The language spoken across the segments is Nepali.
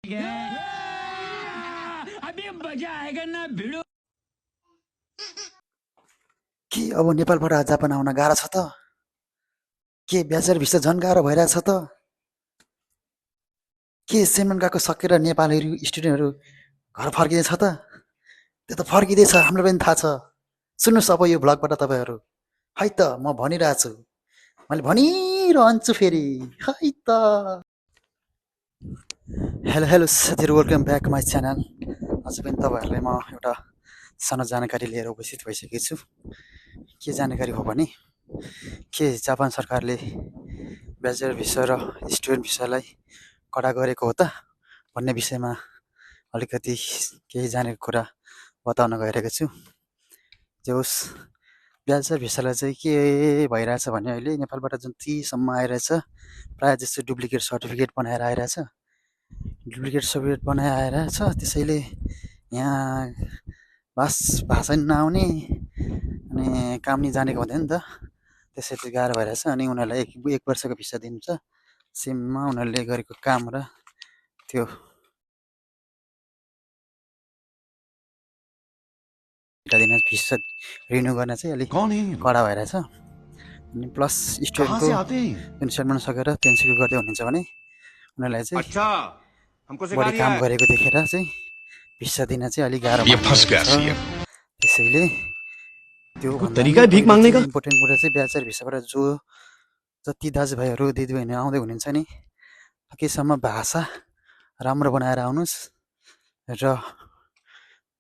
अभी मजा आएगा ना भिडो। के अब नेपालबाट जापान आउन गाह्रो छ त? के ब्याचलर भिसा झन् गाह्रो भइरहेछ त? के सेमन गएको सकेर नेपालीहरू स्टुडेन्टहरू घर फर्किँदैछ त? त्यो त फर्किँदैछ, हामीलाई पनि थाहा छ। सुन्नुहोस् अब यो भ्लगबाट तपाईँहरू, है त म भनिरहेको छु, मैले भनिरहन्छु फेरि, है त। हेलो हेलो साथीहरू, वेलकम ब्याक माई च्यानल। आज पनि तपाईँहरूलाई म एउटा सानो जानकारी लिएर उपस्थित भइसकेको छु। के जानकारी हो भने, के जापान सरकारले ब्याचलर भिसा र स्टुडेन्ट भिसालाई कडा गरेको हो त भन्ने विषयमा अलिकति केही जानेको कुरा बताउन गइरहेको छु। जे होस्, ब्याचलर भिसालाई चाहिँ के भइरहेछ भने अहिले नेपालबाट जतिसम्म आइरहेछ प्रायः जस्तो डुप्लिकेट सर्टिफिकेट बनाएर आइरहेछ। डुप्लिकेट सर्टिफिकेट बनाएर आइरहेछ, त्यसैले यहाँ भाषा नि नआउने अनि काम नि जानेको हुँदैन नि त, त्यसैले गाह्रो भइरहेछ। अनि उनीहरूलाई एक वर्षको भिसा दिन्छ, सेममा उनीहरूले गरेको काम र त्यो दिन भिसा रिन्यू गर्न चाहिँ अलिक कडा भइरहेछ। अनि प्लस स्टुडेन्टको पेन्सन बन्न सकेर पेन्सनको गर्दै हुनुहुन्छ भने उनीहरूलाई चाहिँ बढी काम गरेको देखेर चाहिँ भिसा दिन चाहिँ अलिक गाह्रो मानिरहेको छ। त्यसैले त्यो इम्पोर्टेन्ट कुरा चाहिँ ब्याचलर भिसाबाट जो जति दाजुभाइहरू दिदीबहिनी आउँदै हुनुहुन्छ नि, सकेसम्म भाषा राम्रो बनाएर आउनुहोस् र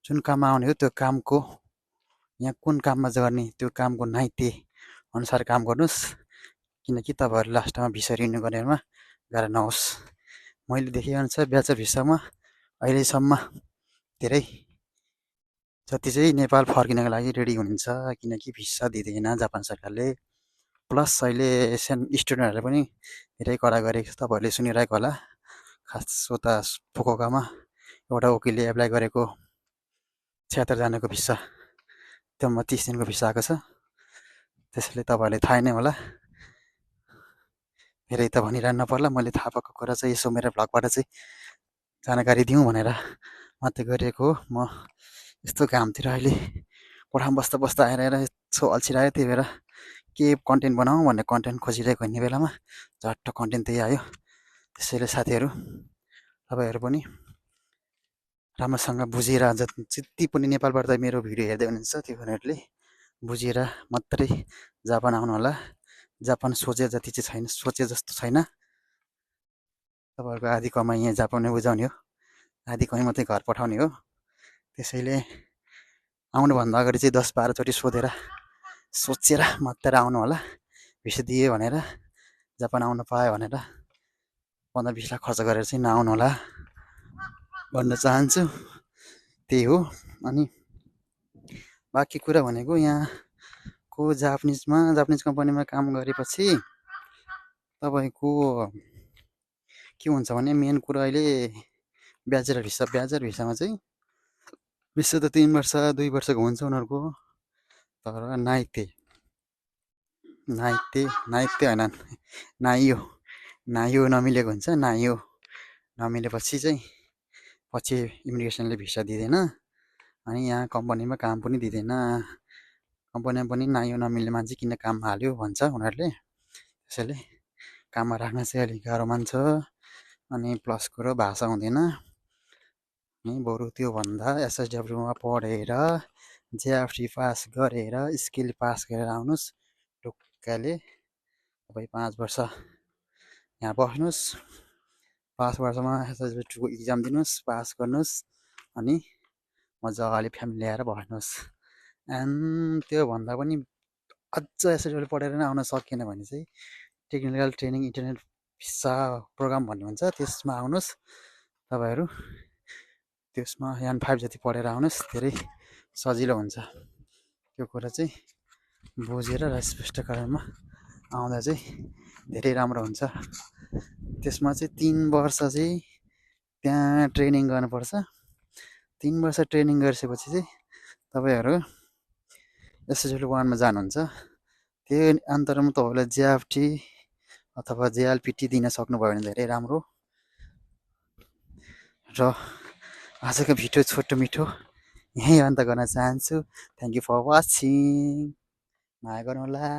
जुन काममा आउने हो त्यो कामको, यहाँ कुन काममा गर्ने त्यो कामको नाइते अनुसार काम गर्नुहोस्, किनकि तपाईँहरू लास्टमा भिसा रिन्यू गर्नेमा गाह्रो नहोस्। मैले देखेअनुसार ब्याचलर भिसामा अहिलेसम्म धेरै जति चाहिँ नेपाल फर्किनको लागि रेडी हुनुहुन्छ, किनकि भिसा दिँदैन जापान सरकारले। प्लस अहिले स्टुडेन्टहरूले पनि धेरै कडा गरेको छ, तपाईँहरूले सुनिरहेको होला। खास उता फुकुओकामा एउटा वकिलले एप्लाई गरेको 76 जनाको भिसा, त्योमा 30 दिनको भिसा आएको छ। त्यसैले तपाईँहरूले थाहा नै होला, धेरै त भनिरहनु नपर्ला, मैले थाहा भएको कुरा चाहिँ यसो मेरो भ्लगबाट चाहिँ जानकारी दिउँ भनेर मात्रै गरिएको हो। म यस्तो घामतिर अहिले कोठामा बस्दा बस्दा आएर यस्तो अल्छिरहेको, त्यही भएर के कन्टेन्ट बनाऊँ भन्ने कन्टेन्ट खोजिरहेको हिँड्ने बेलामा झट्ट कन्टेन्ट त्यही आयो। त्यसैले साथीहरू, तपाईँहरू पनि राम्रोसँग बुझेर, जति पनि नेपालबाट त मेरो भिडियो हेर्दै हुनुहुन्छ त्यो उनीहरूले बुझेर मात्रै जापान आउनु होला। जापान सोचे जति चाहिँ छैन, सोचे जस्तो छैन। तपाईँहरूको आधी कमाइ यहाँ जापानमै बुझाउने हो, आधी कमाइ मात्रै घर पठाउने हो। त्यसैले आउनुभन्दा अगाडि चाहिँ 10-12 चोटि सोचेर मात्र आउनु होला। भिसा दिए भनेर, जापान आउनु पायो भनेर 15-20 लाख खर्च गरेर चाहिँ नआउनु होला भन्न चाहन्छु। त्यही हो। अनि बाँकी कुरा भनेको, यहाँको जापानिज कम्पनीमा काम गरेपछि तपाईँको के हुन्छ भने, मेन कुरा अहिले ब्याचलर भिसामा चाहिँ भिसा त 3 वर्ष 2 वर्षको हुन्छ उनीहरूको, तर नाइते होइन, नाइयो नमिलेको हुन्छ। नाइयो नमिलेपछि चाहिँ पछि इमिग्रेसनले भिसा दिँदैन, अनि यहाँ कम्पनीमा काम पनि दिँदैन। कम्पनीमा पनि नाइयो नमिल्ने मान्छे किन काममा हाल्यो भन्छ उनीहरूले। त्यसैले काममा राख्न चाहिँ अलिक गाह्रो मान्छ। अनि प्लस कुरो भाषा हुँदैन, अनि बरु त्योभन्दा एसएसडब्ल्यूमा पढेर जेएफटी पास गरेर स्किल पास गरेर आउनुहोस्। ढुक्कले तपाईँ 5 वर्ष यहाँ बस्नुहोस्, 5 वर्षमा एसएसडब्ल्यूको इक्जाम दिनुहोस्, पास गर्नुहोस्, अनि मजाले फ्यामिली ल्याएर बस्नुहोस्। एन्ड त्योभन्दा पनि अझ एसएसडब्ल्यू पढेर नै आउन सकिएन भने चाहिँ technical training internet visa programme भन्ने हुन्छ, त्यसमा आउनुहोस् तपाईँहरू। त्यसमा यान 5 जति पढेर आउनुहोस्, धेरै सजिलो हुन्छ। त्यो कुरा चाहिँ बुझेर र स्पष्टीकरणमा आउँदा चाहिँ धेरै राम्रो हुन्छ। त्यसमा चाहिँ 3 वर्ष चाहिँ त्यहाँ ट्रेनिङ गर्नुपर्छ। 3 वर्ष ट्रेनिङ गरिसकेपछि चाहिँ तपाईँहरू एसएसडब्ल्यू 1मा जानुहुन्छ। त्यो अन्तरमा तपाईँलाई जेएफटी अथवा जेएलपिटी दिन सक्नुभयो भने धेरै राम्रो। र आजको भिडियो छोटो मिठो यहीँ अन्त गर्न चाहन्छु। Thank you for watching. माया गर्नुहोला।